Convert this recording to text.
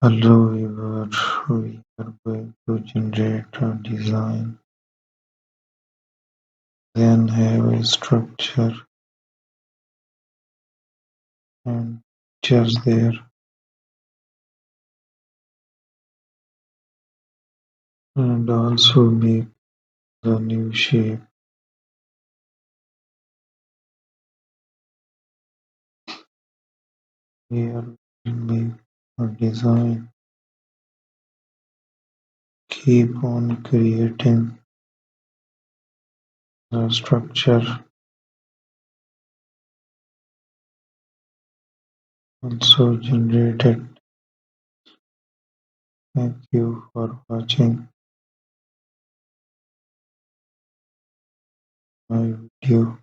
Hello viewer, we are going to generate a design, then have a structure and just there, and also make the new shape. Here we make a design, keep on creating the structure, also generated. Thank you for watching my video.